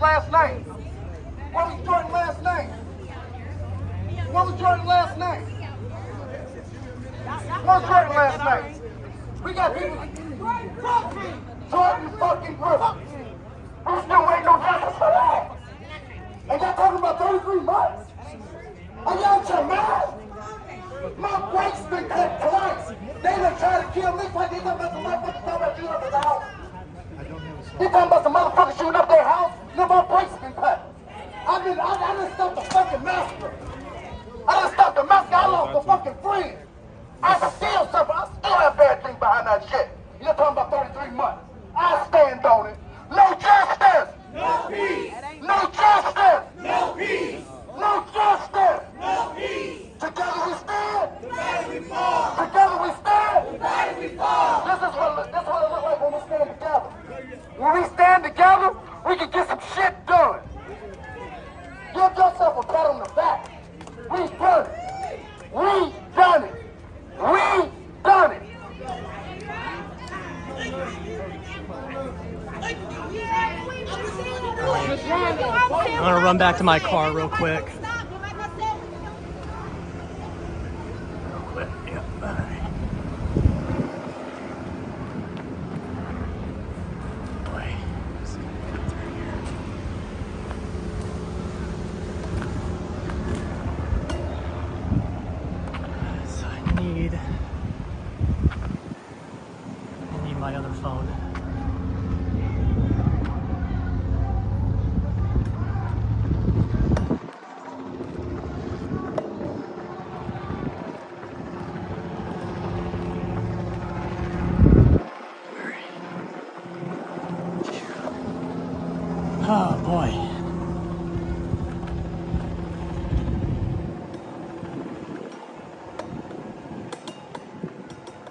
last name? What was Jordan's last name? What was Jordan's last name? What was Jordan's last name? We got people. Jordan fucking Brooks. We're still waiting on justice for that. And y'all talking about 33 months? Are y'all out your mind? My brakes been cut twice. They done tried to kill me. Like they talking about some motherfuckers talking about shooting up his house. They talking about some motherfuckers shooting up their house. Then my brakes been cut. I done stopped the fucking massacre. I done stopped the massacre. I lost a fucking friend. I still suffer. I still have bad things behind that shit. You're talking about 33 months. I stand on it. No justice. No peace. No justice. No peace. No justice. No peace. Together we stand. Together we fall. Together we stand. Together we fall. This is what it looks like when we stand together. When we stand together, we can get some shit done. Give yourself a pat on the back. We done it. We done it. We done it. I'm gonna run back to my car real quick. I need my other phone. Oh boy.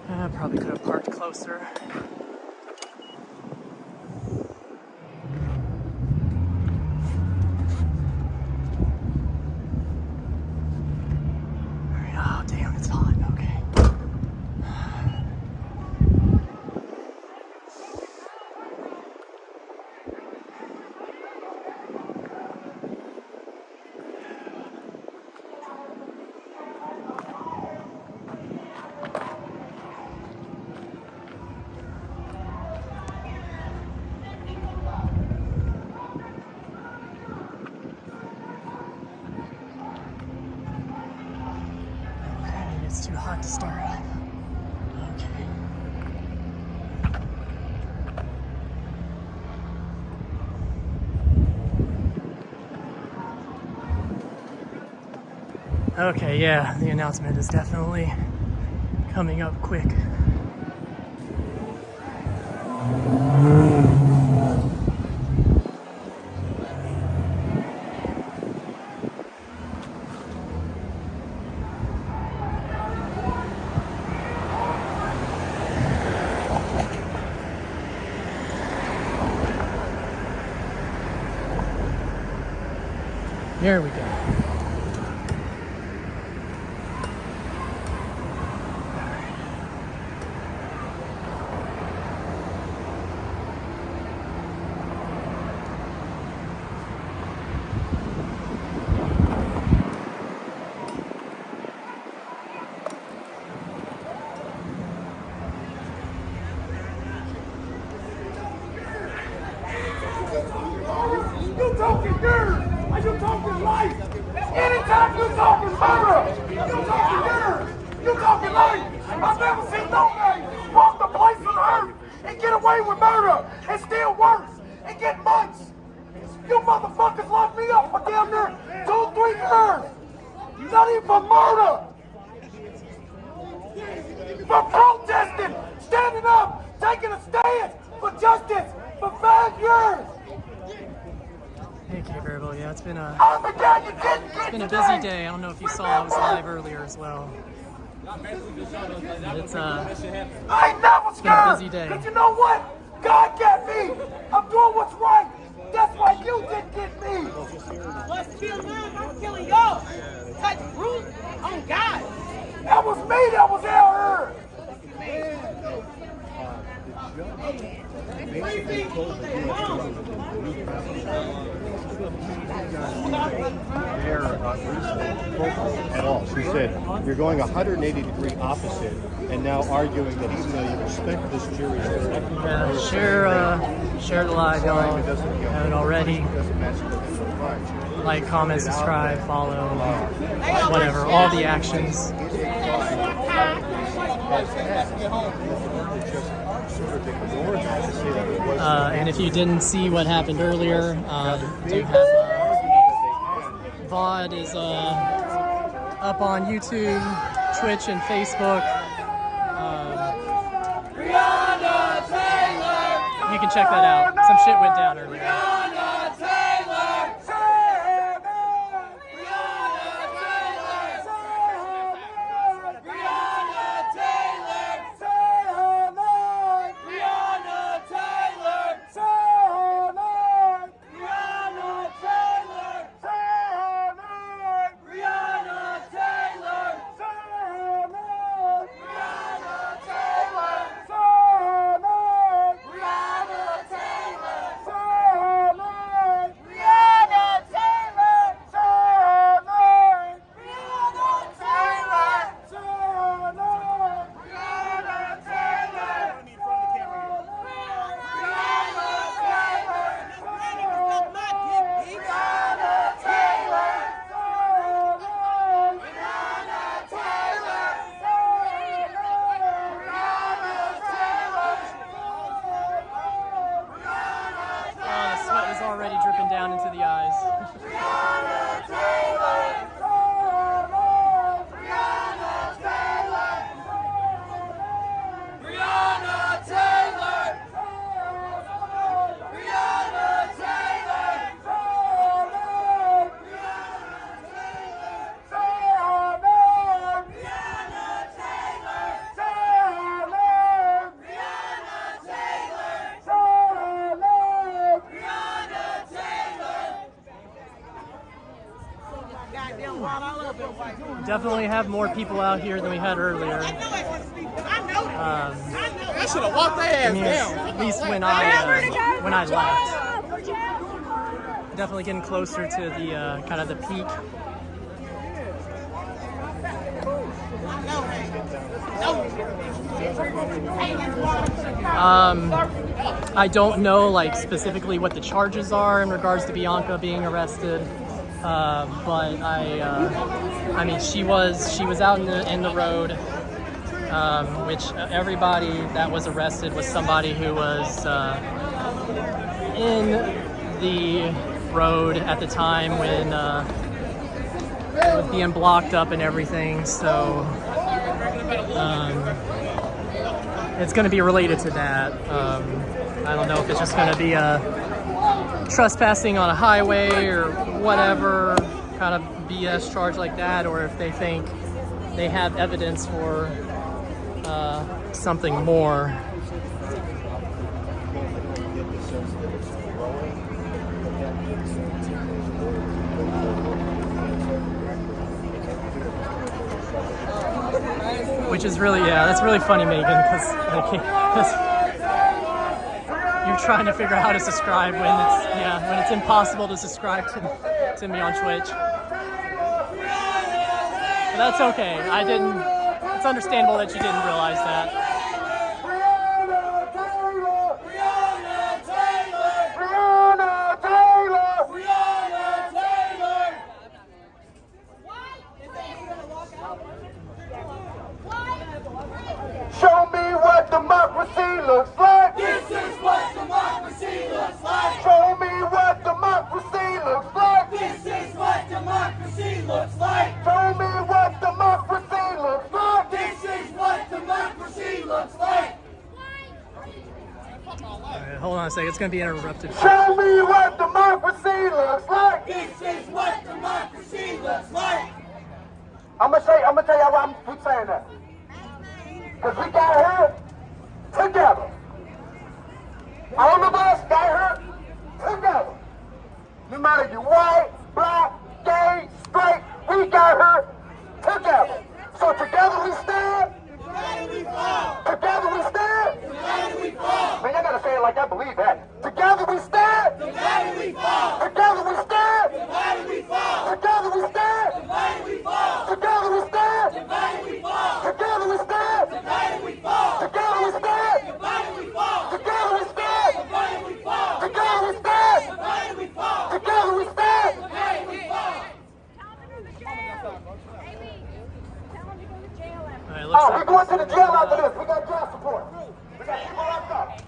I probably could have parked closer. Oh damn, it's hot. Okay. It's too hot to start up. Okay. Okay, yeah, the announcement is definitely coming up quick. There we go. You talking nerve? Are you talking life? Anytime you talking murder, you talking nerve. You talking life. I've never seen nobody walk the place on earth and get away with murder and still worse and get months. You motherfuckers locked me up for damn near 2-3 years. Not even for murder. For protesting, standing up, taking a stand for justice for 5 years. Hey, K-Variable, yeah, it's been a busy day. I don't know if you saw I was live earlier as well. It's I ain't never scared. been a busy day. Cause you know what? God got me. I'm doing what's right. That's why you didn't get me. Let's kill them. I'm killing y'all. Touch fruit on God. That was me that was out here. Free people, stay home. not reasonable at all. She said, you're going 180-degree opposite, and now arguing that even though you respect this jury, Yeah, share the live, y'all. If you haven't already. Like, comment, subscribe, follow, whatever, all the actions. And if you didn't see what happened earlier, do have VOD is up on YouTube, Twitch, and Facebook. You can check that out. Some shit went down earlier. Already dripping down into the eyes. Definitely have more people out here than we had earlier. I should have walked their ass down. At least when I left. Definitely getting closer to the kind of the peak. I don't know like specifically what the charges are in regards to Bianca being arrested. But I mean, she was out in the road, which everybody that was arrested was somebody who was in the road at the time when it was being blocked up and everything. So it's going to be related to that. I don't know if it's just going to be a trespassing on a highway or whatever kind of BS charge like that, or if they think they have evidence for something more. Which is really, yeah, that's really funny, Megan, because you're trying to figure out how to subscribe when it's impossible to subscribe to me on Twitch. But that's okay. It's understandable that you didn't realize that. Show me what democracy looks like. This is what democracy looks like. Show me what democracy looks like. This is what democracy looks like. Show me what democracy looks like. This is what democracy looks like. Alright, hold on a second. It's going to be interrupted. Show me what democracy looks like. This is what democracy looks like. I'm gonna tell y'all why I'm keep saying that. Because we got here together. All of us got here together. No matter you white, black, gay, straight, we got here together. So together we stand. Together we fall. Together we stand. Together we fall. Man, y'all gotta say it like I believe that. Together we stand. Together we fall. Together we stand. Together we fall. Together we stand. going to the jail after this. We got jail support. We got people locked up.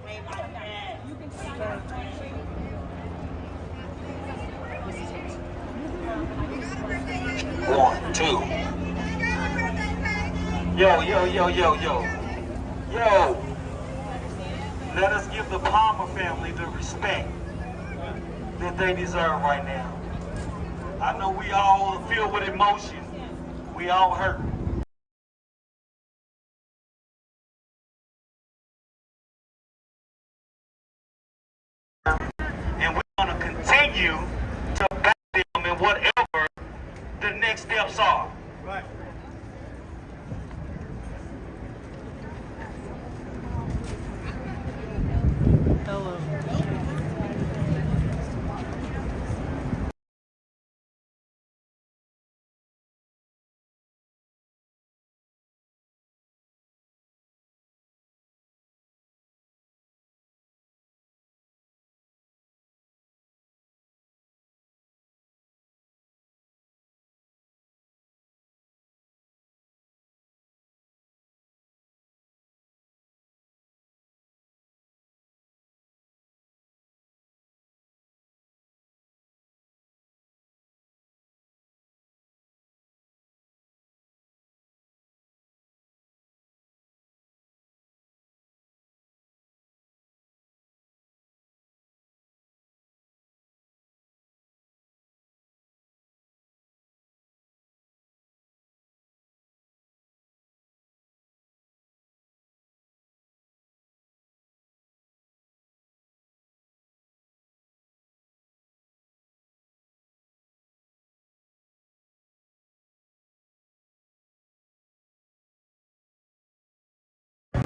1, 2. Yo. Let us give the Palmer family the respect that they deserve right now. I know we all filled with emotion. We all hurt. And we're going to continue to back them in whatever the next steps are. Right. Hello.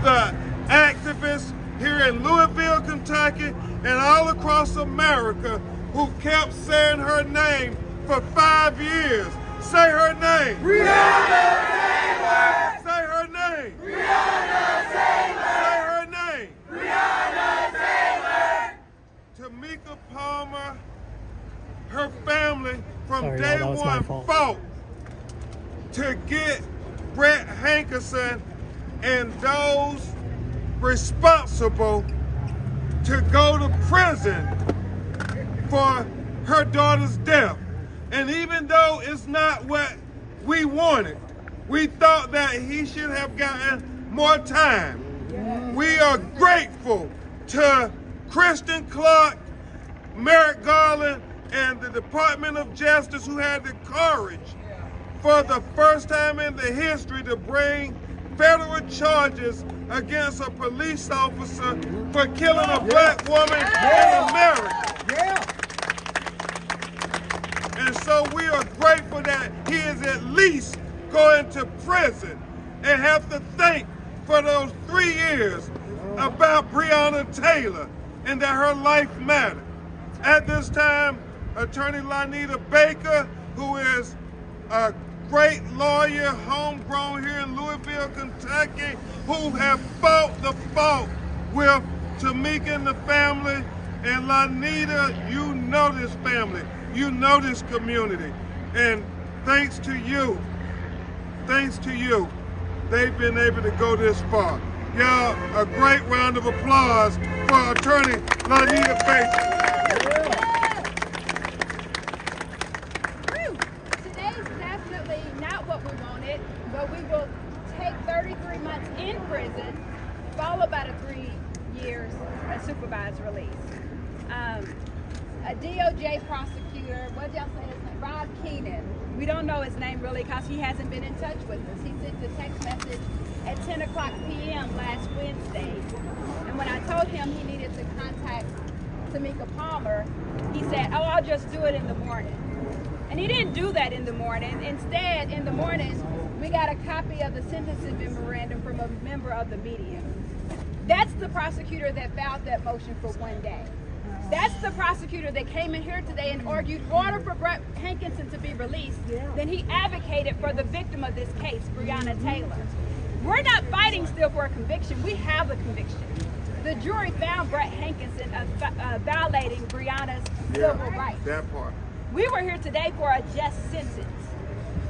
The activists here in Louisville, Kentucky, and all across America who kept saying her name for 5 years. Say her name. Breonna Taylor! Say her name. Breonna Taylor! Say her name. Breonna Taylor! Tamika Palmer, her family from Sorry, day y'all, that was my one fault. fought to get Brett Hankison and those responsible to go to prison for her daughter's death. And even though it's not what we wanted, we thought that he should have gotten more time. We are grateful to Kristen Clark, Merrick Garland, and the Department of Justice who had the courage for the first time in the history to bring federal charges against a police officer for killing a black woman in America. And so we are grateful that he is at least going to prison, and have to thank for those 3 years about Breonna Taylor and that her life mattered. At this time, Attorney Lanita Baker, who is a great lawyer, homegrown here in Louisville, Kentucky, who have fought the fight with Tamika and the family. And Lanita, you know this family, you know this community. And thanks to you, they've been able to go this far. Y'all, a great round of applause for Attorney Lanita Baker. Today's definitely not what we wanted, but we will take 33 months in prison, followed by the 3 years of supervised release. A DOJ prosecutor, what y'all say his name? Rob Keenan. We don't know his name really because he hasn't been in touch with us. He sent a text message at 10 o'clock p.m. last Wednesday. And when I told him he needed to contact Tamika Palmer, he said, oh, I'll just do it in the morning. And he didn't do that in the morning. Instead, in the morning, we got a copy of the sentencing memorandum from a member of the media. That's the prosecutor that filed that motion for 1 day. That's the prosecutor that came in here today and argued order for Brett Hankison to be released. Then he advocated for the victim of this case, Breonna Taylor. We're not fighting still for a conviction. We have a conviction. The jury found Brett Hankison of violating Breonna's civil rights. That part. We were here today for a just sentence.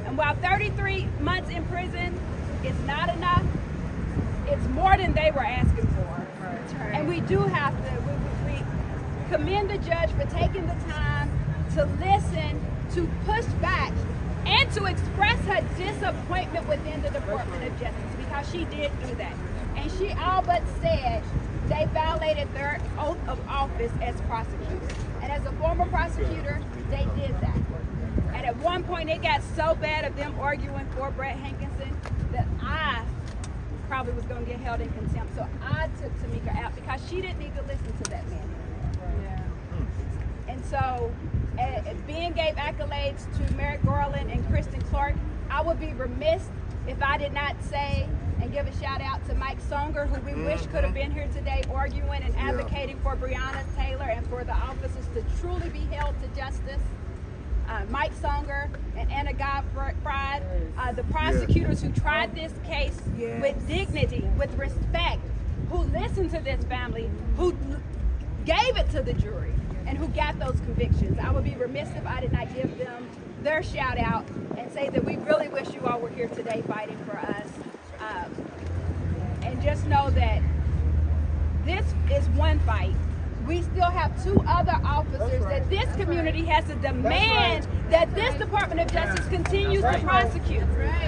And while 33 months in prison is not enough, it's more than they were asking for. And we do have to, we commend the judge for taking the time to listen, to push back, and to express her disappointment within the Department of Justice, because she did do that. And she all but said they violated their oath of office as prosecutors. And as a former prosecutor, they did that. And at one point, it got so bad of them arguing for Brett Hankison that I probably was going to get held in contempt. So I took Tamika out because she didn't need to listen to that man. And so, Ben gave accolades to Merrick Garland and Kristen Clark. I would be remiss if I did not say and give a shout out to Mike Songer, who we wish could have been here today arguing and advocating for Breonna Taylor and for the officers to truly be held to justice. Mike Songer and Anna Godfried, the prosecutors who tried this case with dignity, with respect, who listened to this family, who gave it to the jury, and who got those convictions. I would be remiss if I did not give them their shout out and say that we really wish you all were here today fighting for us. And just know that this is one fight. We still have two other officers that this community has to demand that this Department of Justice continues to prosecute.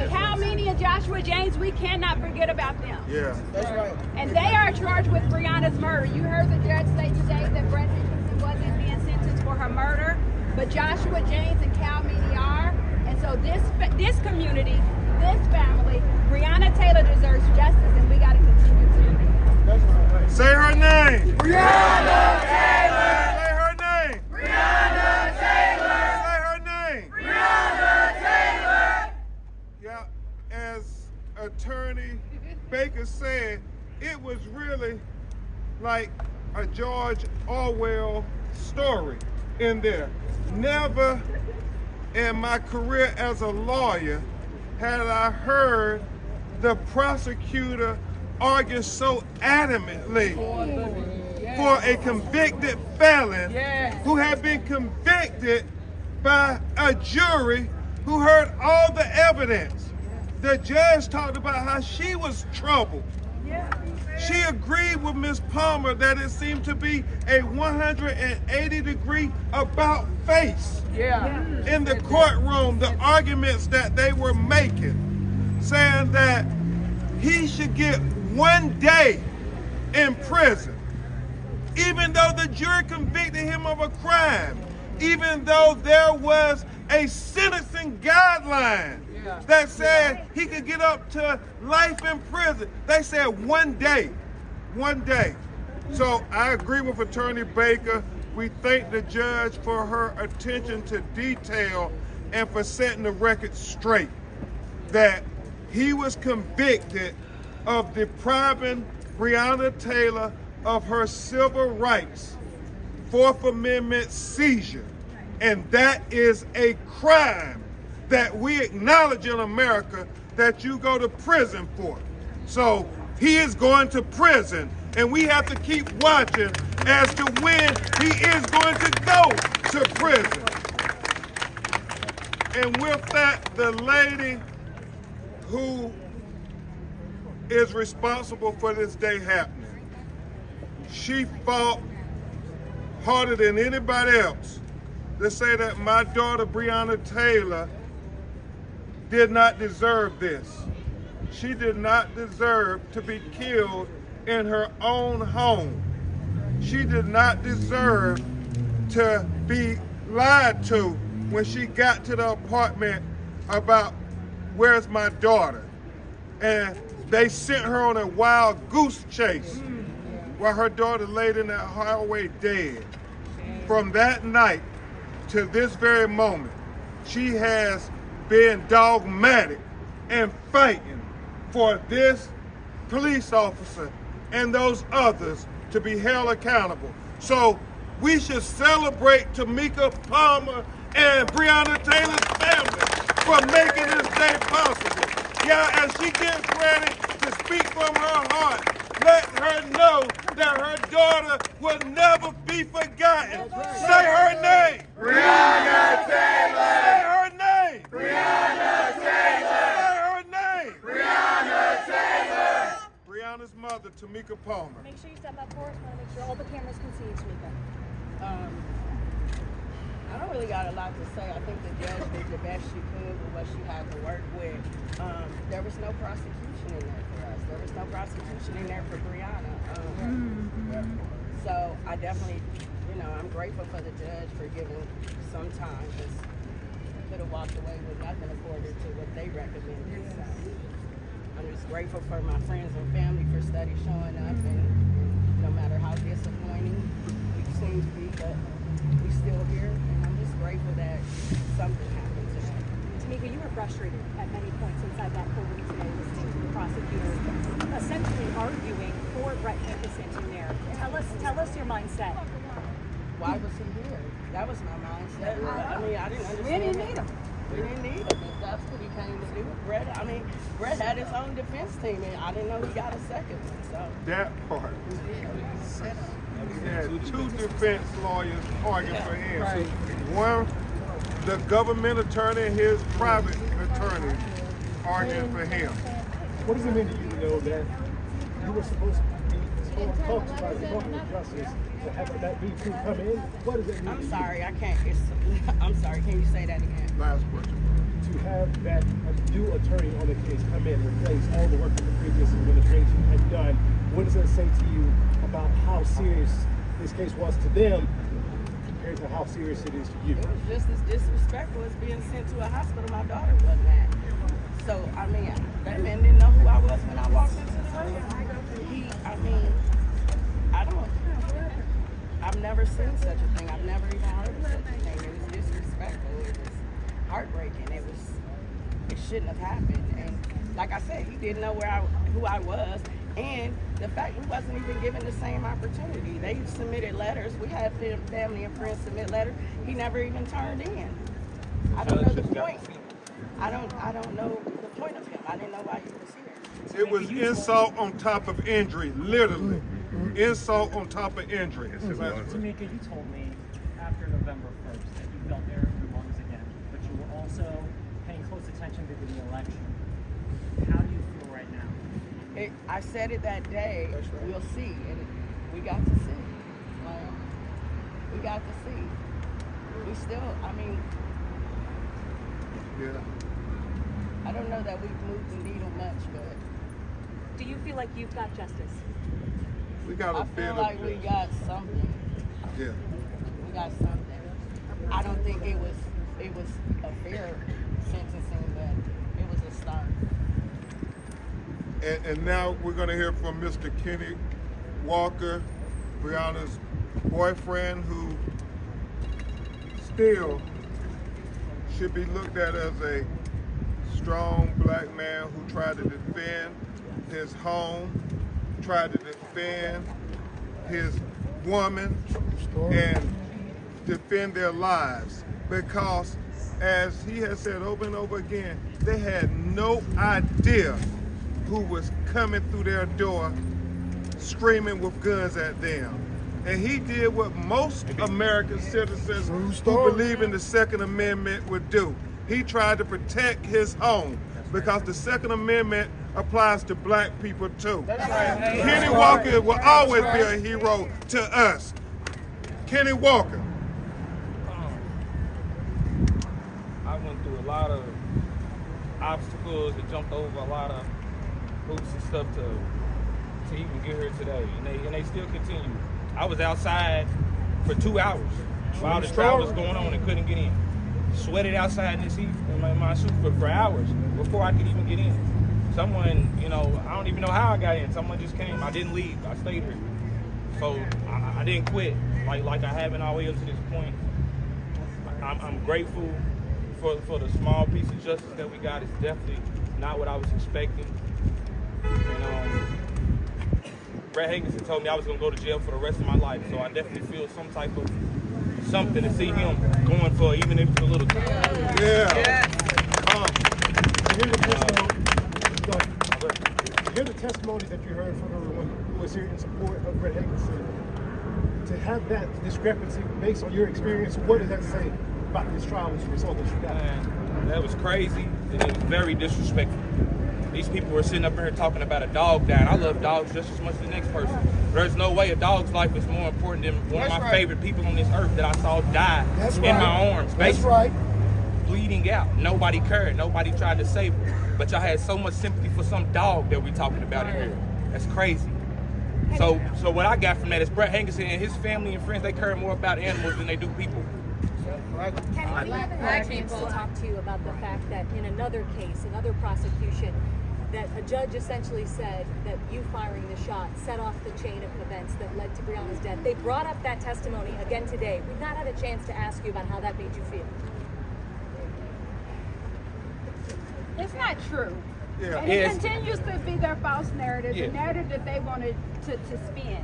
Cal Meany and Joshua James, we cannot forget about them. Yeah. That's right. And they are charged with Breonna's murder. You heard the judge say today that Brett Hankison wasn't being sentenced for her murder, but Joshua James and Cal Meany are. And so this community, this family, Breonna Taylor deserves justice, and we got to continue to do that. Say her name. Breonna Taylor. Say her name. Breonna Taylor. Say her name. Breonna Taylor. Yeah, as Attorney Baker said, it was really like a George Orwell story in there. Never in my career as a lawyer had I heard the prosecutor argue so adamantly for a convicted felon who had been convicted by a jury who heard all the evidence. The judge talked about how she was troubled. She agreed with Ms. Palmer that it seemed to be a 180-degree about face in the courtroom, the arguments that they were making, saying that he should get 1 day in prison, even though the jury convicted him of a crime, even though there was a sentencing guideline that said he could get up to life in prison. They said 1 day, 1 day. So I agree with Attorney Baker. We thank the judge for her attention to detail and for setting the record straight that he was convicted of depriving Breonna Taylor of her civil rights, Fourth Amendment seizure. And that is a crime that we acknowledge in America that you go to prison for. So he is going to prison, and we have to keep watching as to when he is going to go to prison. And with that, the lady who is responsible for this day happening, she fought harder than anybody else to say that my daughter Breonna Taylor did not deserve this. She did not deserve to be killed in her own home. She did not deserve to be lied to when she got to the apartment about where's my daughter. And they sent her on a wild goose chase while her daughter laid in that hallway dead. From that night to this very moment, she has been dogmatic and fighting for this police officer and those others to be held accountable. So we should celebrate Tamika Palmer and Breonna Taylor's family for making this day possible. Yeah, as she gets ready to speak from her heart, let her know that her daughter will never be forgotten. Say her name. Breonna Taylor. Say her name. Breonna Taylor. Say her name. Breonna Taylor. Breonna Palmer. Make sure you step up for us. Want to make sure all the cameras can see you, Tamika. I don't really got a lot to say. I think the judge did the best she could with what she had to work with. There was no prosecution in there for us. There was no prosecution in there for Breonna. So I definitely, I'm grateful for the judge for giving some time, because could have walked away with nothing according to what they recommended. So I'm just grateful for my friends and family for steady showing up, and no matter how disappointing we seem to be, but we still here, and I'm just grateful that something happened today. Tamika, you were frustrated at many points inside that courtroom today, listening to the prosecutor essentially arguing for Brett Hankison in there. Tell us your mindset. Why was he here? That was my mindset. I mean, I didn't understand. We didn't need him. We didn't need him. If that's what he came to do. Brett had his own defense team, and I didn't know he got a second one. So That part. He had two defense lawyers arguing for him. Right. One, the government attorney, and his private attorney arguing for him. What does it mean to you to know that you were supposed to be talked to by the Department of Justice to have that B2 come in? What does it mean? I'm sorry, I can't. I'm sorry. Can you say that again? Last question. To have that new attorney on the case come in and replace all the work that the previous administration had done, what does that say to you about how serious this case was to them compared to how serious it is to you? It was just as disrespectful as being sent to a hospital my daughter wasn't at. So, I mean, that man didn't know who I was when I walked into the room. I've never seen such a thing. I've never even heard of such a thing. It was disrespectful. It was heartbreaking. It shouldn't have happened. And like I said, he didn't know who I was. And the fact we wasn't even given the same opportunity. They submitted letters. We had family and friends submit letters. He never even turned in. I don't know the point. I don't know the point of him. I didn't know why he was here. It was insult on top of injury, literally. Insult on top of injury. Tamika, you told me after November 1st that you felt air in your lungs again, but you were also paying close attention to the election. How do you feel right now? I said it that day. Right. We'll see, and we got to see. We got to see. We still, Yeah. I don't know that we've moved the needle much, but Do you feel like you've got justice? We got I feel like we got something. Yeah. We got something. I don't think it was a fair sentencing, but it was a start. And now we're going to hear from Mr. Kenny Walker, Breonna's boyfriend, who still should be looked at as a strong black man who tried to defend his home, tried to defend his woman, and defend their lives. Because, as he has said over and over again, they had no idea who was coming through their door screaming with guns at them. And he did what most American citizens who believe in the Second Amendment would do. He tried to protect his home, because the Second Amendment applies to black people too. Kenny Walker will always be a hero to us. Kenny Walker. I went through a lot of obstacles and jumped over a lot of hoops and stuff to even get here today, and they still continue. I was outside for 2 hours while the trial was going on and couldn't get in. Sweated outside in this heat in my suit for hours before I could even get in. Someone, I don't even know how I got in. Someone just came. I didn't leave. I stayed here. So I didn't quit like I haven't all the way up to this point. I'm grateful for the small piece of justice that we got. It's definitely not what I was expecting. And Brett Hankison told me I was going to go to jail for the rest of my life. So I definitely feel some type of something to see him going for, even if it's a little time. Yeah. Hear the testimonies that you heard from everyone who was here in support of Brett Hankison. To have that discrepancy based on your experience, what does that say about this trial as a result that you got? Man, that was crazy, and it was very disrespectful. These people were sitting up here talking about a dog dying. I love dogs just as much as the next person. There's no way a dog's life is more important than one of my favorite people on this earth that I saw die in my arms. Basically, bleeding out. Nobody cared. Nobody tried to save her. But y'all had so much sympathy for some dog that we're talking about in here. That's crazy. So what I got from that is Brett Hankison and his family and friends, they care more about animals than they do people. Kenny, we haven't had a chance to talk to you about the fact that in another case, another prosecution, that a judge essentially said that you firing the shot set off the chain of events that led to Breonna's death. They brought up that testimony again today. We've not had a chance to ask you about how that made you feel. It's not true. Yeah. And it continues to be their false narrative, the narrative that they wanted to spin.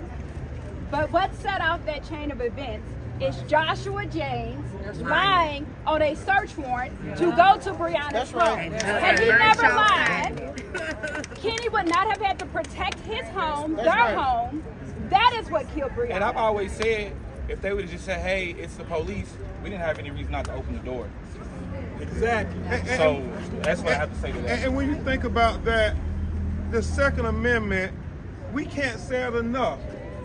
But what set off that chain of events is Joshua James lying on a search warrant to go to Breonna's home. Had he never lied, Kenny would not have had to protect his home, their home. That is what killed Breonna. And I've always said, if they would have just said, hey, it's the police, we didn't have any reason not to open the door. Exactly. So that's what I have to say to that. And when you think about that, the Second Amendment, we can't say it enough.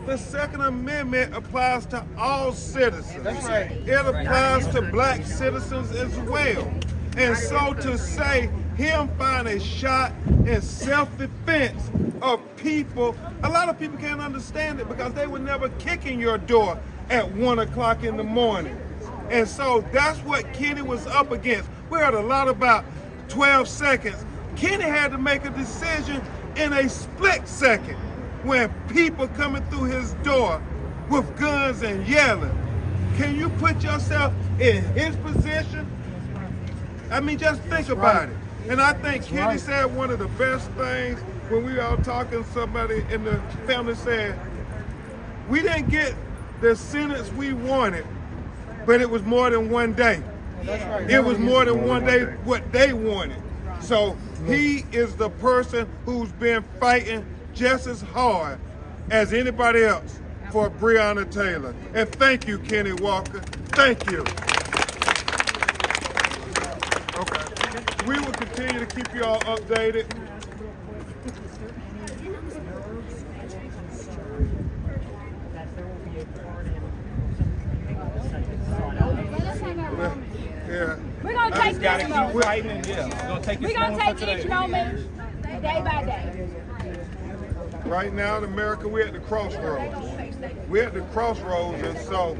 The Second Amendment applies to all citizens. That's right. It applies to black citizens as well. And so to say him finding a shot in self-defense of people, a lot of people can't understand it because they were never kicking your door at 1 o'clock in the morning. And so that's what Kenny was up against. We heard a lot about 12 seconds. Kenny had to make a decision in a split second when people coming through his door with guns and yelling. Can you put yourself in his position? I mean, just think about it. And I think Kenny said one of the best things when we were all talking, somebody in the family said, we didn't get the sentence we wanted, but it was more than one day. It was more than one day what they wanted. So he is the person who's been fighting just as hard as anybody else for Breonna Taylor. And thank you, Kenny Walker. Thank you. Okay. We will continue to keep you all updated. Yeah. We're going to take this moment. We're going to take each moment day by day. Right now in America, we're at the crossroads. We're at the crossroads, and so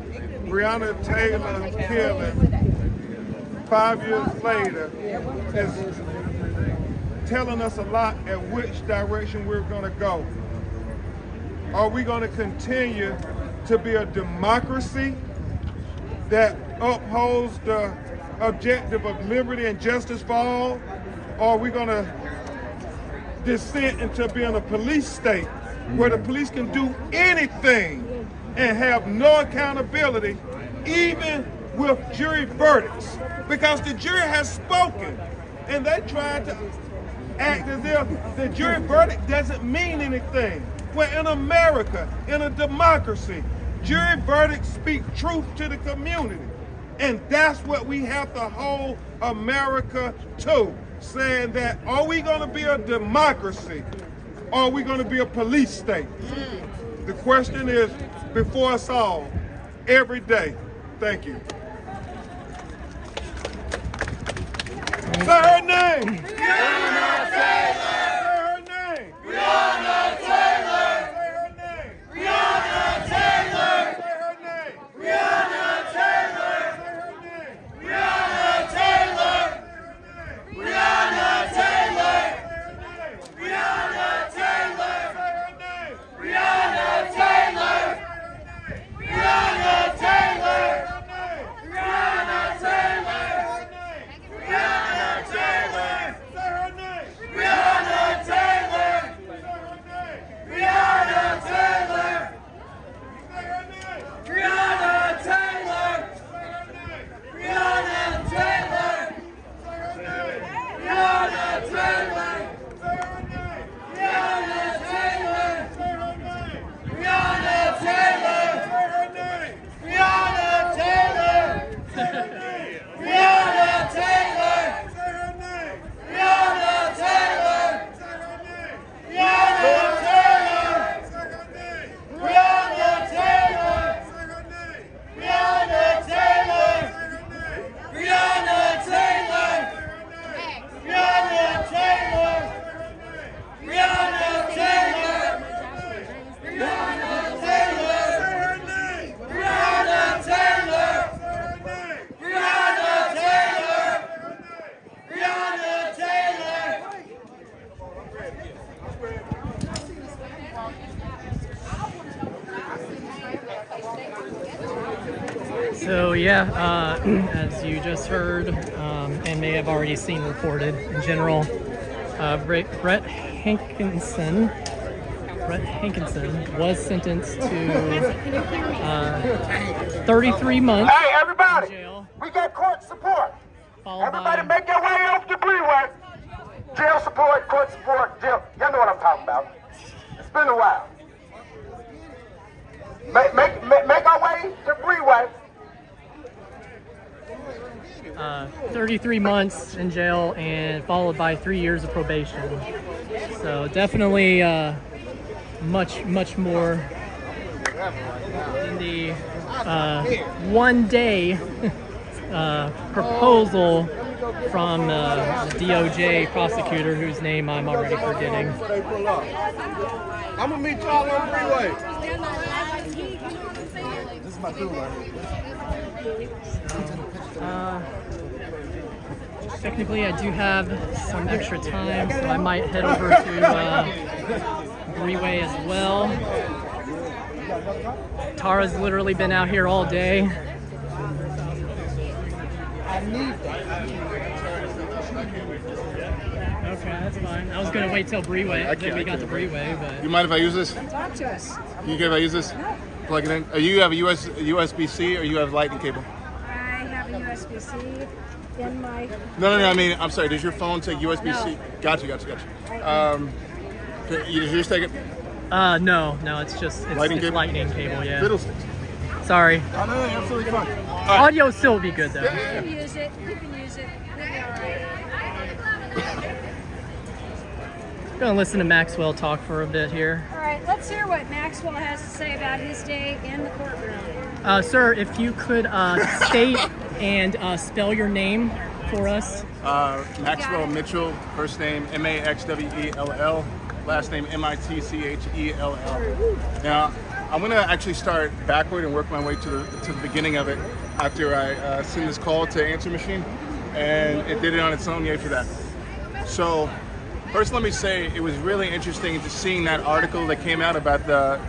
Breonna Taylor killing 5 years later is telling us a lot at which direction we're going to go. Are we going to continue to be a democracy that upholds the objective of liberty and justice for all? Or are we going to descend into being a police state where the police can do anything and have no accountability, even with jury verdicts? Because the jury has spoken and they tried to act as if the jury verdict doesn't mean anything. Well, in America, in a democracy, jury verdicts speak truth to the community. And that's what we have to hold America to, saying that, are we going to be a democracy or are we going to be a police state? The question is before us all, every day. Thank you. Say her name. Breonna Taylor. Say her name. Breonna Taylor. Say her name. Breonna Taylor. Say her name. Breonna Taylor. Say her name. Breonna Taylor. Breonna Taylor. Breonna Taylor. Breonna Taylor. Breonna Taylor. Breonna Taylor. Breonna Taylor. yeah, as you just heard, and may have already seen reported in general, Brett Hankison was sentenced to 33 months Hey, everybody! in jail. We got court support. Followed Everybody by- make your way off the freeway. Jail support, court support, jail. Y'all know what I'm talking about. It's been a while. Make our way to the freeway. 33 months in jail and followed by 3 years of probation. So definitely much more than the 1 day proposal from the DOJ prosecutor whose name I'm already forgetting. I'm gonna meet y'all on the freeway. This is my freeway. Technically, I do have some extra time, so I might head over to Freeway as well. Tara's literally been out here all day. Okay, that's fine. I was gonna wait till Breeway. I think we got to Breeway, but You mind if I use this? Talk to us. You care if I use this? No. Plug it in. You have a USB-C or you have lightning cable? I have a USB-C in my... No. I mean, I'm sorry. Does your phone take USB-C? No. Gotcha. You just take it? no, it's just Lightning cable? lightning cable, yeah. Fiddlesticks. Sorry. Oh, no, absolutely fine. Audio still be good though. You can use it. We'll be all right. I'm gonna listen to Maxwell talk for a bit here. All right, let's hear what Maxwell has to say about his day in the courtroom. Sir, if you could state and spell your name for us. Maxwell Mitchell, first name Maxwell, last name Mitchell. Now, I'm gonna actually start backward and work my way to the beginning of it after I send this call to answer machine, and it did it on its own. Yay for that. So, first let me say it was really interesting to seeing that article that came out about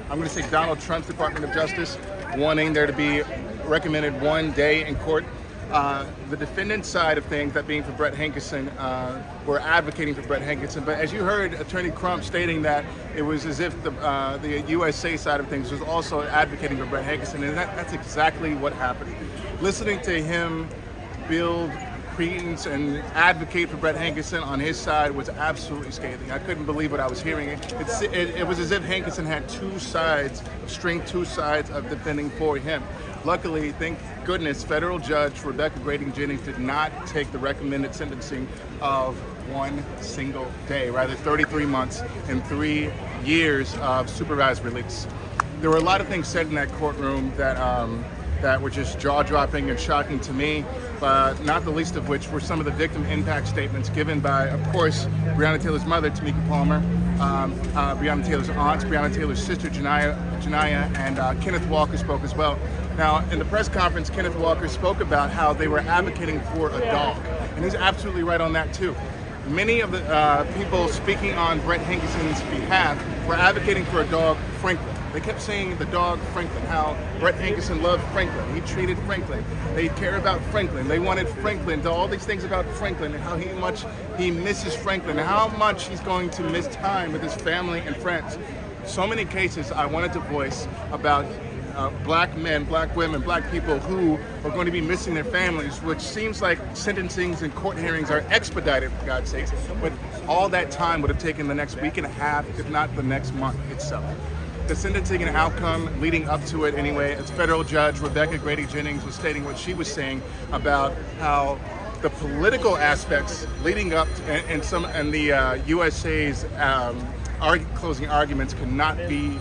I'm gonna say Donald Trump's Department of Justice wanting there to be recommended 1 day in court. The defendant side of things, that being for Brett Hankison, were advocating for Brett Hankison. But as you heard Attorney Crump stating that it was as if the USA side of things was also advocating for Brett Hankison, and that's exactly what happened. Listening to him build credence and advocate for Brett Hankison on his side was absolutely scathing. I couldn't believe what I was hearing. It was as if Hankison had two sides of defending for him. Luckily, thank goodness, federal judge Rebecca Grading Jennings did not take the recommended sentencing of 1 single day, rather 33 months and 3 years of supervised release. There were a lot of things said in that courtroom that were just jaw-dropping and shocking to me, but not the least of which were some of the victim impact statements given by, of course, Breonna Taylor's mother, Tamika Palmer, Breonna Taylor's aunt, Breonna Taylor's sister, Janiyah, and Kenneth Walker spoke as well. Now, in the press conference, Kenneth Walker spoke about how they were advocating for a dog, and he's absolutely right on that too. Many of the people speaking on Brett Hankison's behalf were advocating for a dog, Franklin. They kept saying the dog Franklin, how Brett Hankison loved Franklin. He treated Franklin. They care about Franklin. They wanted Franklin, to all these things about Franklin and how much he misses Franklin and how much he's going to miss time with his family and friends. So many cases I wanted to voice about black men, black women, black people who are going to be missing their families, which seems like sentencings and court hearings are expedited, for God's sakes, but all that time would have taken the next week and a half, if not the next month itself. The sentencing and outcome leading up to it anyway, as federal judge Rebecca Grading Jennings was stating what she was saying about how the political aspects leading up to, and the USA's closing arguments could not be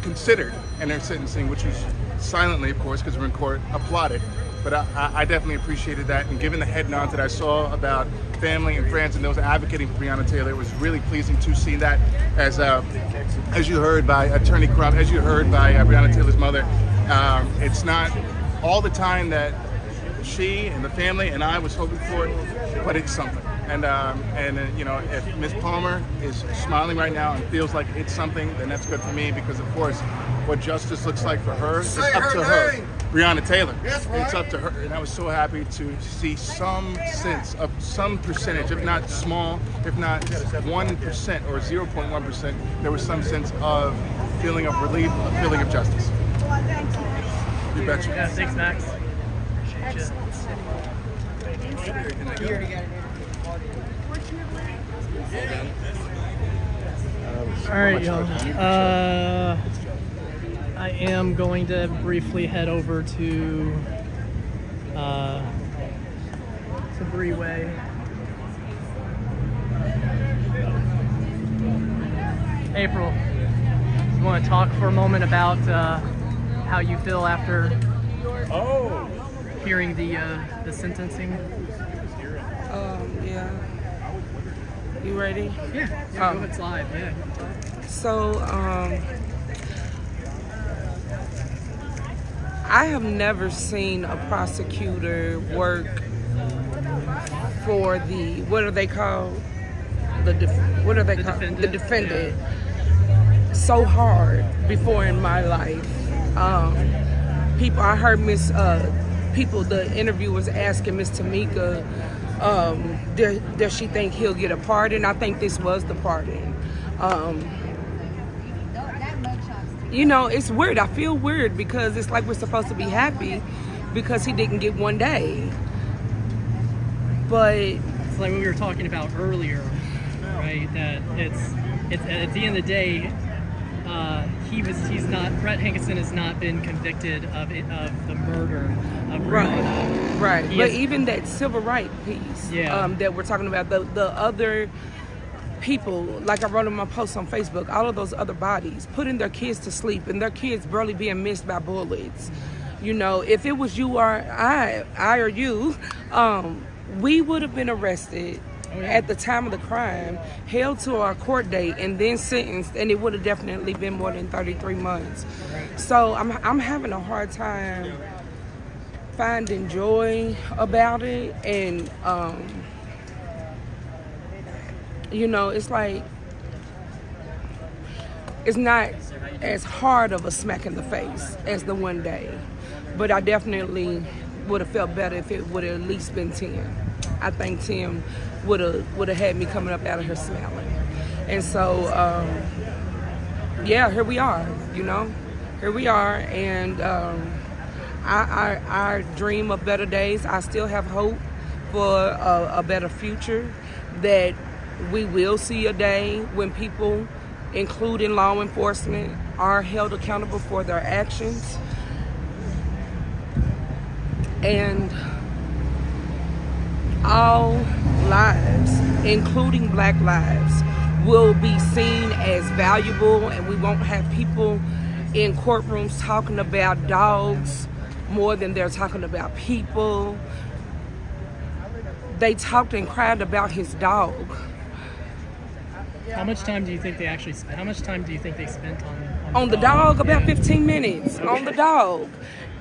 considered in their sentencing, which was silently, of course, because we're in court, applauded. But I definitely appreciated that, and given the head nods that I saw about family and friends and those advocating for Breonna Taylor, it was really pleasing to see that, as you heard by Attorney Crump, as you heard by Breonna Taylor's mother. It's not all the time that she and the family and I was hoping for it, but it's something. And you know, if Ms. Palmer is smiling right now and feels like it's something, then that's good for me, because of course, what justice looks like for her is up to her. Breonna Taylor. It's up to her, and I was so happy to see some sense of some percentage, if not small, if not 1% or 0.1%, there was some sense of feeling of relief, a feeling of justice. You betcha. Yeah, thanks, Max. Appreciate it. All right, y'all. I am going to briefly head over to Breeway. April, you want to talk for a moment about how you feel after hearing the sentencing? Yeah. You ready? Yeah, it's live. Yeah. So, I have never seen a prosecutor work for the, what are they called? The defendant. So hard before in my life. I heard the interview was asking Miss Tamika, does she think he'll get a pardon? I think this was the pardon. You know, it's weird. I feel weird because it's like we're supposed to be happy because he didn't get 1 day. But it's like what we were talking about earlier, right? That it's at the end of the day, Brett Hankison has not been convicted of the murder of Breonna. Right. But even that civil rights piece that we're talking about, the other people, like I wrote in my post on Facebook, all of those other bodies putting their kids to sleep and their kids barely being missed by bullets. You know, if it was you or I or you, we would have been arrested at the time of the crime, held to our court date, and then sentenced, and it would have definitely been more than 33 months. So I'm having a hard time finding joy about it, and you know, it's like it's not as hard of a smack in the face as the 1 day, but I definitely would have felt better if it would have at least been 10. I think 10 would have had me coming up out of here smiling. And so, here we are, you know. Here we are, and I dream of better days. I still have hope for a better future, that we will see a day when people, including law enforcement, are held accountable for their actions. And all lives, including Black lives, will be seen as valuable, and we won't have people in courtrooms talking about dogs more than they're talking about people. They talked and cried about his dog. How much time do you think they actually spent? How much time do you think they spent on the dog? About 15 minutes on the dog.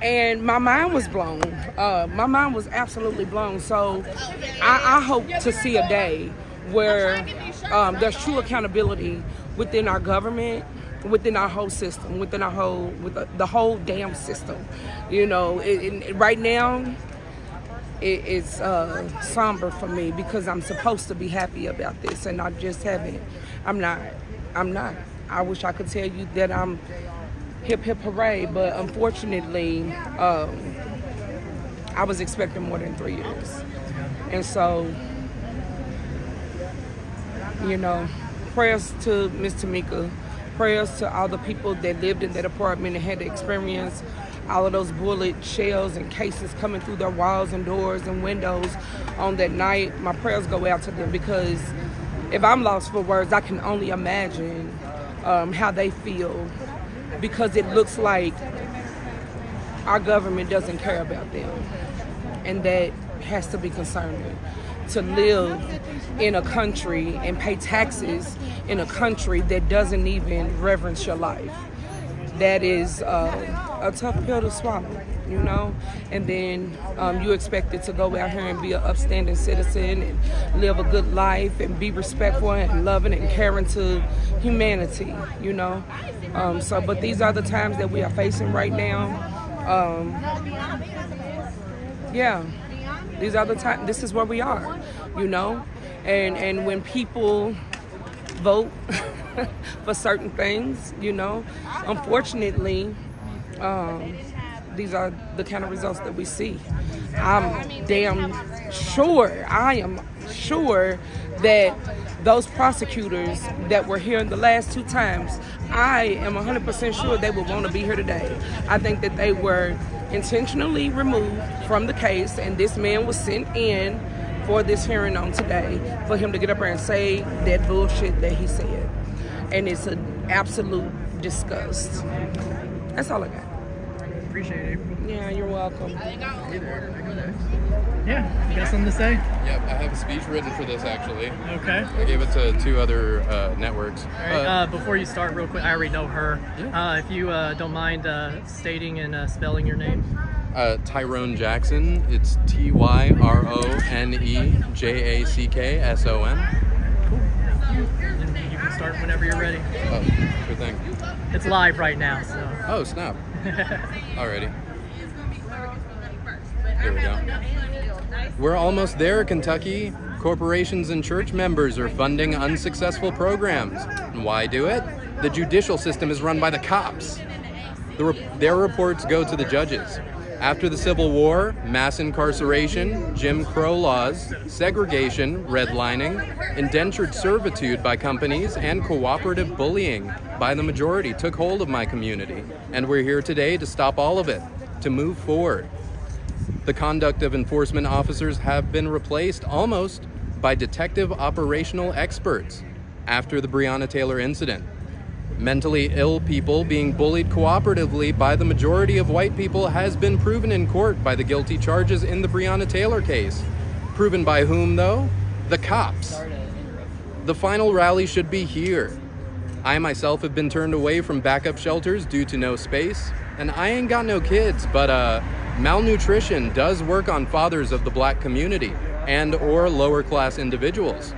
And my mind was blown. My mind was absolutely blown. So I hope to see a day where there's true accountability within our government, within our whole system, with the whole damn system. You know, right now, it's somber for me because I'm supposed to be happy about this, and I just haven't. I'm not. I wish I could tell you that I'm hip hip hooray, but unfortunately, I was expecting more than 3 years. And so, you know, prayers to Miss Tamika, prayers to all the people that lived in that apartment and had to experience all of those bullet shells and cases coming through their walls and doors and windows on that night. My prayers go out to them, because if I'm lost for words, I can only imagine how they feel, because it looks like our government doesn't care about them, and that has to be concerning. To live in a country and pay taxes in a country that doesn't even reverence your life. That is a tough pill to swallow, you know? And then you expected to go out here and be an upstanding citizen and live a good life and be respectful and loving and caring to humanity, you know? But these are the times that we are facing right now. Yeah, these are the time. This is where we are, you know, and when people vote for certain things, you know, unfortunately, these are the kind of results that we see. I am sure that those prosecutors that were here the last 2 times, I am 100% sure they would want to be here today. I think that they were intentionally removed from the case, and this man was sent in for this hearing on today for him to get up there and say that bullshit that he said. And it's an absolute disgust. That's all I got. Appreciate it, April. Yeah, you're welcome. Yeah, you got something to say? Yep, I have a speech written for this actually. Okay. I gave it to 2 other networks. All right, before you start, real quick, I already know her. Yeah. If you don't mind stating and spelling your name. Tyrone Jackson. It's TYRONEJACKSON. Cool. And you can start whenever you're ready. Oh, sure thing. It's live right now, so. Oh, snap. Alrighty. Here we go. We're almost there, Kentucky. Corporations and church members are funding unsuccessful programs. And why do it? The judicial system is run by the cops. Their reports go to the judges. After the Civil War, mass incarceration, Jim Crow laws, segregation, redlining, indentured servitude by companies, and cooperative bullying by the majority took hold of my community. And we're here today to stop all of it, to move forward. The conduct of enforcement officers have been replaced almost by detective operational experts after the Breonna Taylor incident. Mentally ill people being bullied cooperatively by the majority of white people has been proven in court by the guilty charges in the Breonna Taylor case. Proven by whom, though? The cops. The final rally should be here. I myself have been turned away from backup shelters due to no space, and I ain't got no kids, but malnutrition does work on fathers of the black community and or lower class individuals.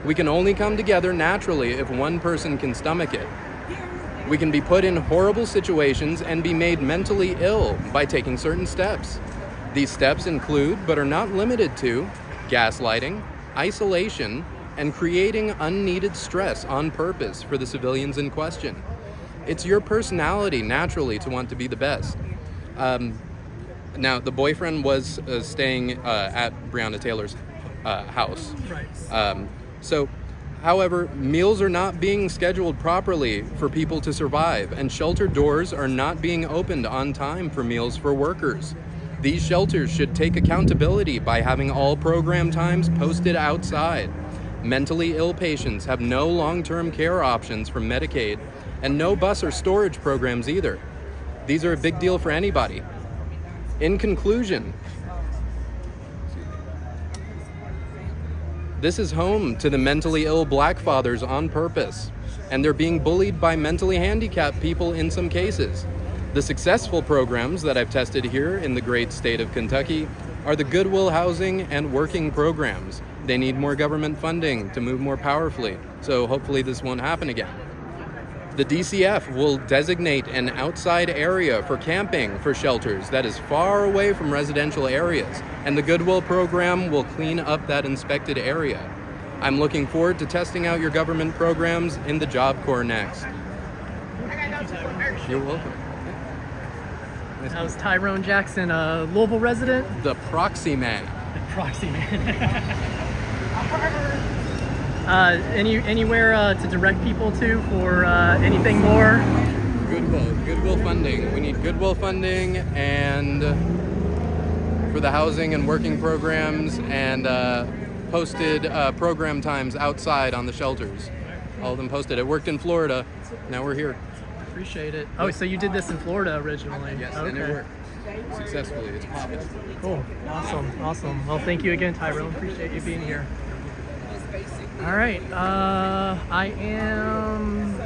We can only come together naturally if one person can stomach it. We can be put in horrible situations and be made mentally ill by taking certain steps. These steps include, but are not limited to, gaslighting, isolation, and creating unneeded stress on purpose for the civilians in question. It's your personality naturally to want to be the best. Now, the boyfriend was staying at Breonna Taylor's house. Right. However, meals are not being scheduled properly for people to survive, and shelter doors are not being opened on time for meals for workers. These shelters should take accountability by having all program times posted outside. Mentally ill patients have no long-term care options from Medicaid, and no bus or storage programs either. These are a big deal for anybody. In conclusion, this is home to the mentally ill black fathers on purpose, and they're being bullied by mentally handicapped people in some cases. The successful programs that I've tested here in the great state of Kentucky are the Goodwill Housing and Working programs. They need more government funding to move more powerfully, so hopefully this won't happen again. The DCF will designate an outside area for camping for shelters that is far away from residential areas, and the Goodwill program will clean up that inspected area. I'm looking forward to testing out your government programs in the Job Corps next. You're welcome. That was Tyrone Jackson, a Louisville resident. The proxy man. The proxy man. Anywhere to direct people to for anything more? Goodwill funding. We need Goodwill funding and for the housing and working programs and posted program times outside on the shelters. All of them posted. It worked in Florida. Now we're here. Appreciate it. Oh, so you did this in Florida originally? Yes, okay. and it worked successfully. It's popping. Cool. Awesome. Well, thank you again, Tyrone. Appreciate you being here. All right. I am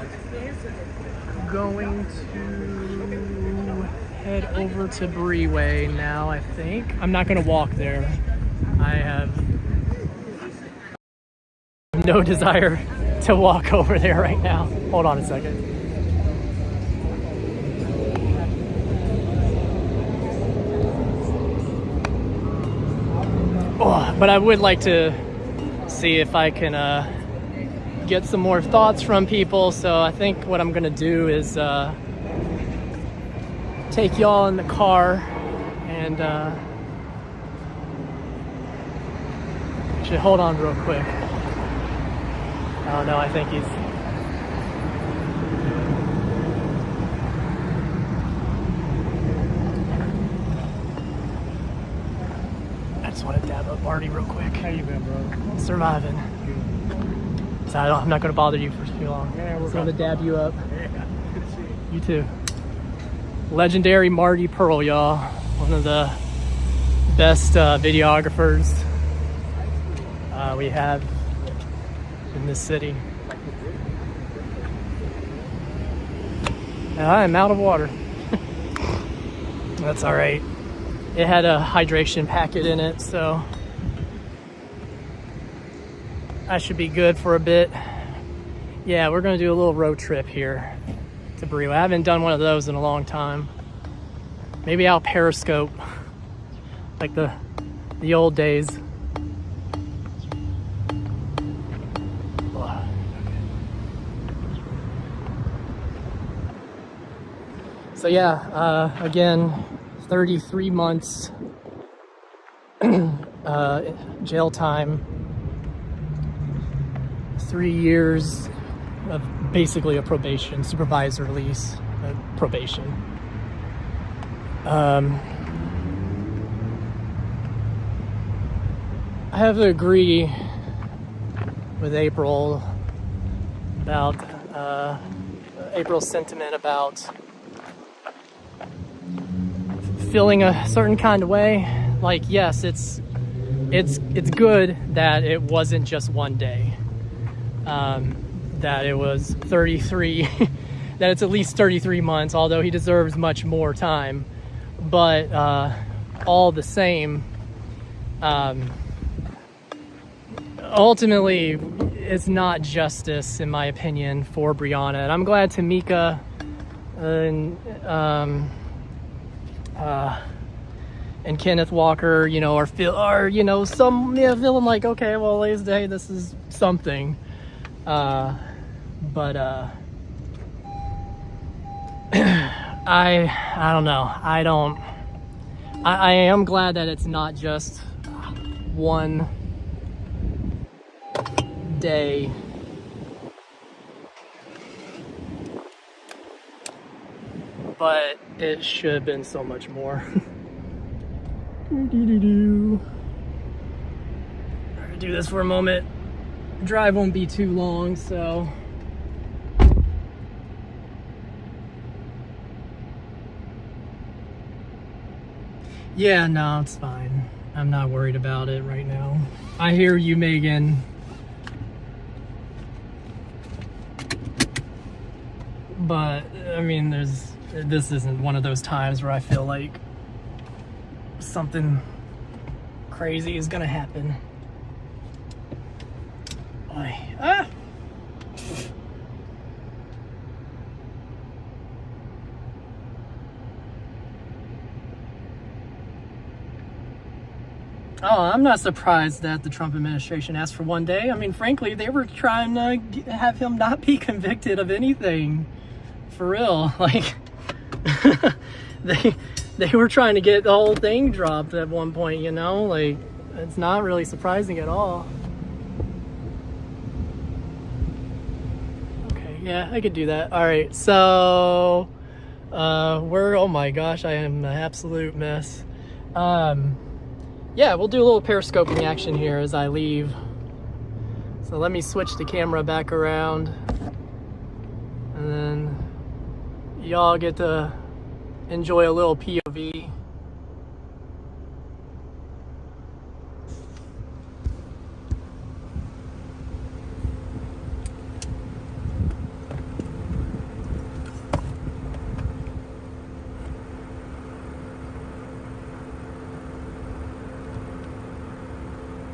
going to head over to Breeway now, I think. I'm not going to walk there. I have no desire to walk over there right now. Hold on a second. But I would like to see if I can get some more thoughts from people. So I think what I'm gonna do is take y'all in the car and actually hold on real quick. Oh no, I think he's I just want to dab up Marty real quick. How you been, bro? Surviving. So I'm not going to bother you for too long. Yeah, we're going to dab you up. Yeah, good to see you. You too. Legendary Marty Pearl, y'all. One of the best videographers we have in this city. And I am out of water. That's all right. It had a hydration packet in it, so I should be good for a bit. Yeah, we're gonna do a little road trip here to Breonna. I haven't done one of those in a long time. Maybe I'll periscope, like the old days. So yeah, again, 33 months jail time, 3 years of basically a probation, supervised release, probation. I have to agree with April about April's sentiment about feeling a certain kind of way. Like, yes, it's good that it wasn't just one day, that it was 33 that it's at least 33 months, although he deserves much more time. But all the same, ultimately it's not justice, in my opinion, for Breonna. And I'm glad Tamika and Kenneth Walker, you know, are feeling like, okay, well, at least, hey, this is something. But I don't know. I am glad that it's not just one day. But it should have been so much more. I'm gonna do this for a moment. Drive won't be too long, so. Yeah, no, it's fine. I'm not worried about it right now. I hear you, Megan. But, I mean, this isn't one of those times where I feel like something crazy is gonna happen. Ah! Oh, I'm not surprised that the Trump administration asked for one day. I mean, frankly, they were trying to have him not be convicted of anything. For real. Like, they were trying to get the whole thing dropped at one point, you know? Like, it's not really surprising at all. Okay, yeah, I could do that. All right, so oh my gosh, I am an absolute mess. Yeah, we'll do a little periscoping action here as I leave. So let me switch the camera back around, and then y'all get to enjoy a little POV.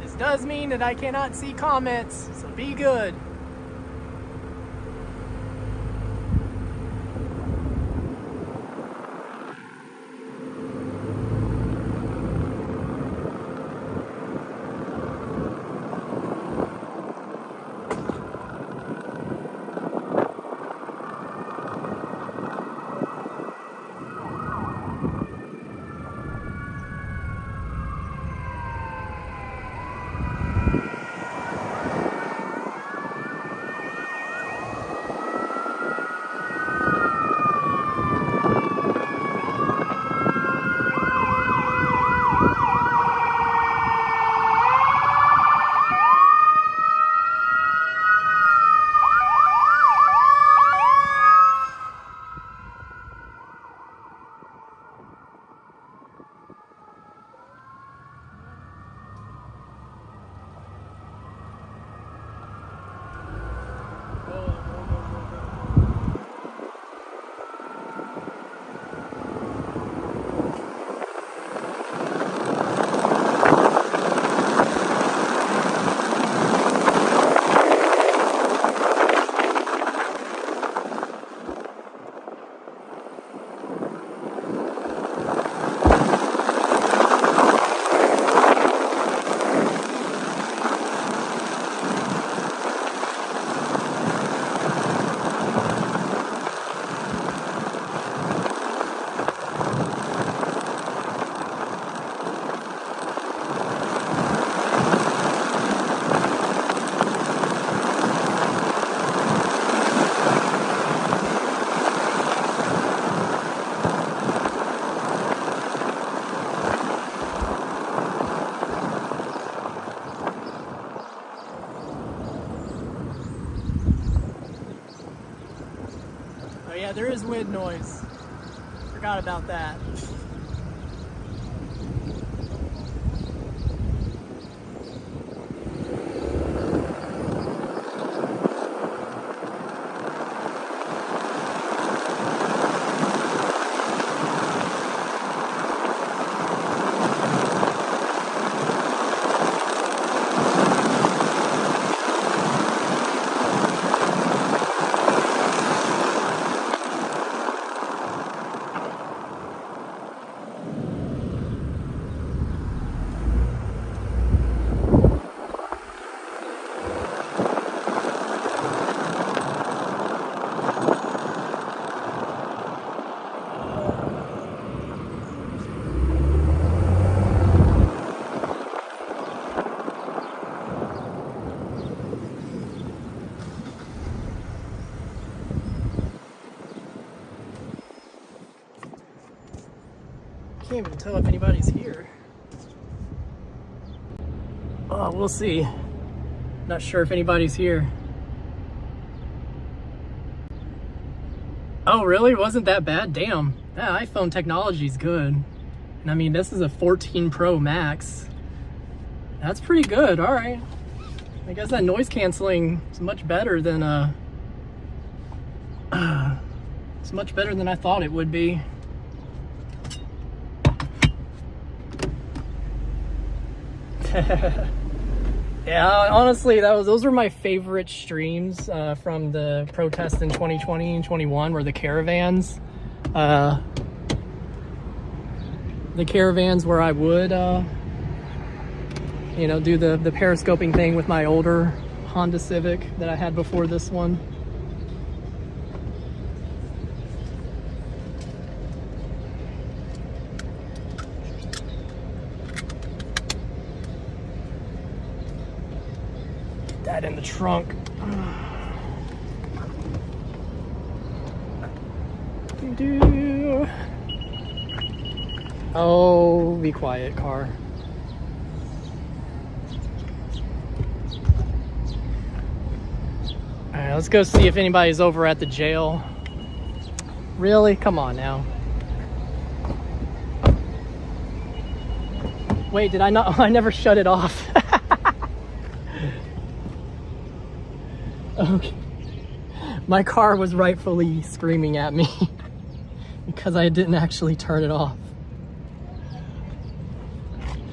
This does mean that I cannot see comments, so be good. Yeah, there is wind noise. Forgot about that. Can't even tell if anybody's here. Oh, we'll see. Not sure if anybody's here. Oh, really? Wasn't that bad? Damn. That iPhone technology's good. And I mean, this is a 14 Pro Max. That's pretty good. All right. I guess that noise canceling is much better than it's much better than I thought it would be. Yeah, honestly, those were my favorite streams from the protests in 2020 and 21, were the caravans. The caravans where I would, you know, do the periscoping thing with my older Honda Civic that I had before this one. That in the trunk. Oh, be quiet, car. All right, let's go see if anybody's over at the jail. Really? Come on now. Wait, did I not? I never shut it off. Okay. My car was rightfully screaming at me because I didn't actually turn it off.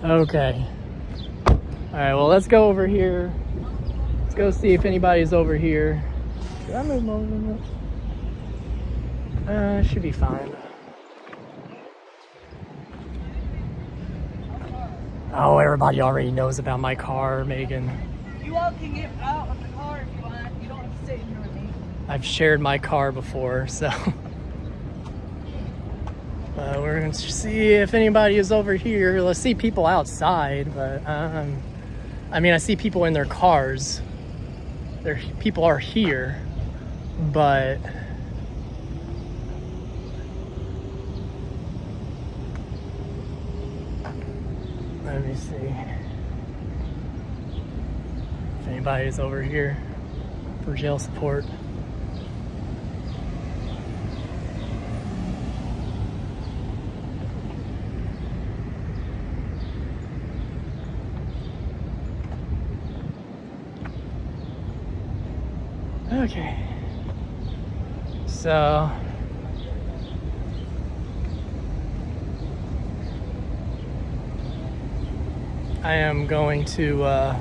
Okay. All right, well, let's go over here. Let's go see if anybody's over here. Should I move over? Should be fine. Oh, everybody already knows about my car, Megan. You all can get out of the car if you want. You don't have to sit here with me. I've shared my car before, so we're gonna see if anybody is over here. Let's see people outside, but I mean, I see people in their cars. People are here, but let me see if anybody is over here for jail support. Okay, so I am going to I'm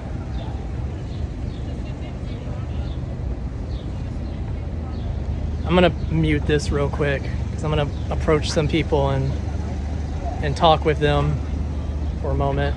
gonna mute this real quick because I'm gonna approach some people and talk with them for a moment.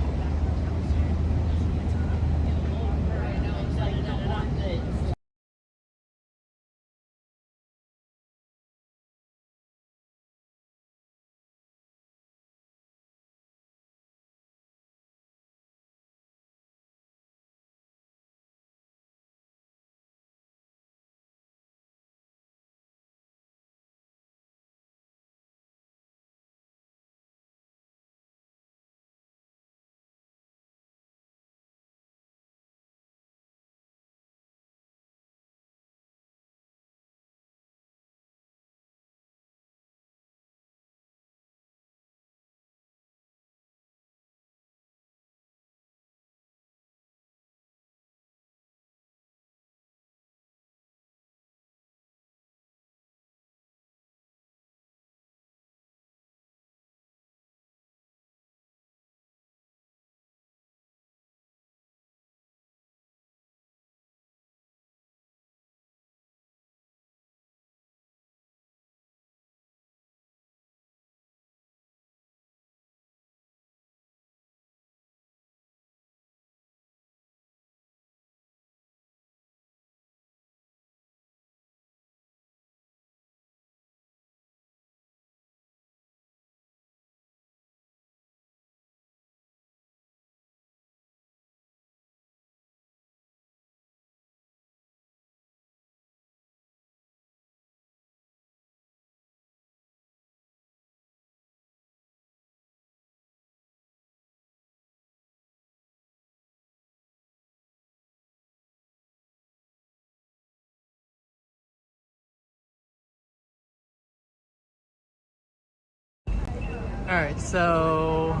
All right, so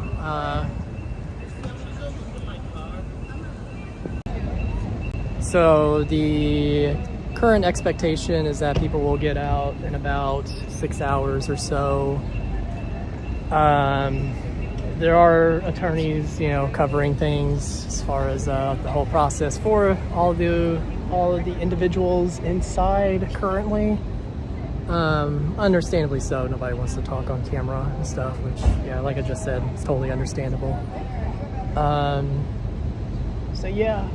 so the current expectation is that people will get out in about 6 hours or so. There are attorneys, you know, covering things as far as the whole process for all of the individuals inside currently. Understandably so. Nobody wants to talk on camera and stuff, which, yeah, like I just said, it's totally understandable. So yeah,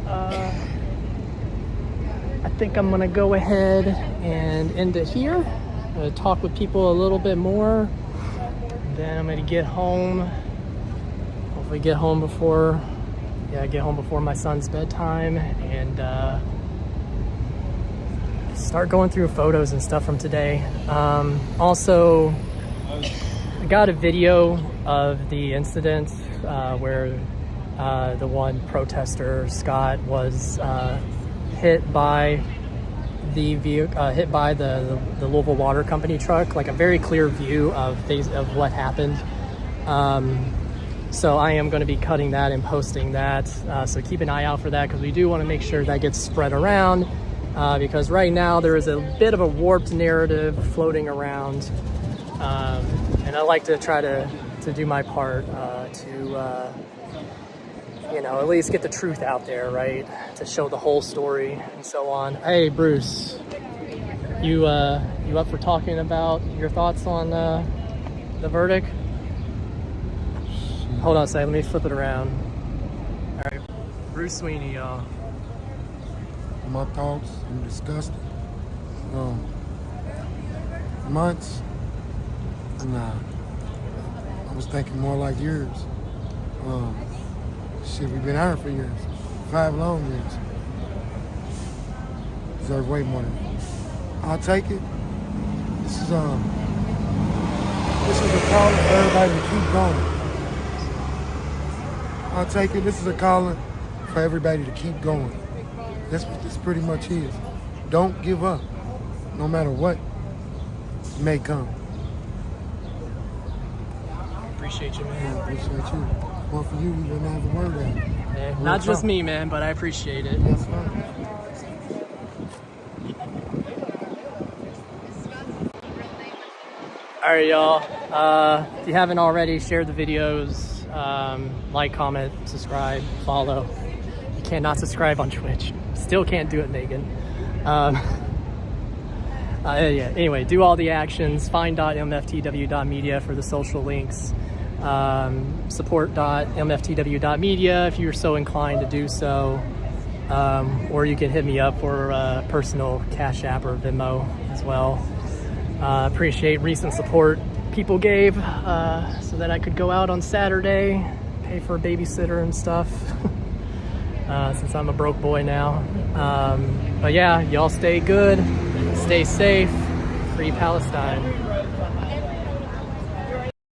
I think I'm gonna go ahead and end it here. I'm gonna talk with people a little bit more. Then I'm gonna get home. Hopefully get home before my son's bedtime, and start going through photos and stuff from today. Also, I got a video of the incident where the one protester, Scott, was hit by the Louisville Water Company truck. Like a very clear view of what happened. So I am going to be cutting that and posting that. So keep an eye out for that, because we do want to make sure that gets spread around. Because right now there is a bit of a warped narrative floating around, and I like to try to do my part to you know, at least get the truth out there, right? To show the whole story and so on. Hey, Bruce, you up for talking about your thoughts on the verdict? Hold on a second, let me flip it around. All right, Bruce Sweeney, y'all. My thoughts, I'm disgusted. Months? Nah. I was thinking more like years. Shit, we've been out for years. 5 long years. Deserve way more than that. I'll take it. This is a call for everybody to keep going. I'll take it. This is a calling for everybody to keep going. That's what this pretty much is. Don't give up, no matter what may come. Appreciate you, man. I appreciate you. Well, for you, we wouldn't have a word out. Yeah, not just me, man, but I appreciate it. That's fine. All right, y'all. If you haven't already, share the videos, like, comment, subscribe, follow. You cannot subscribe on Twitch. Still can't do it, Megan. Yeah. Anyway, do all the actions. Find.mftw.media for the social links. Support.mftw.media if you're so inclined to do so. Or you can hit me up for personal Cash App or Venmo as well. Appreciate recent support people gave so that I could go out on Saturday, pay for a babysitter and stuff. Since I'm a broke boy now. But yeah, y'all stay good, stay safe, free Palestine.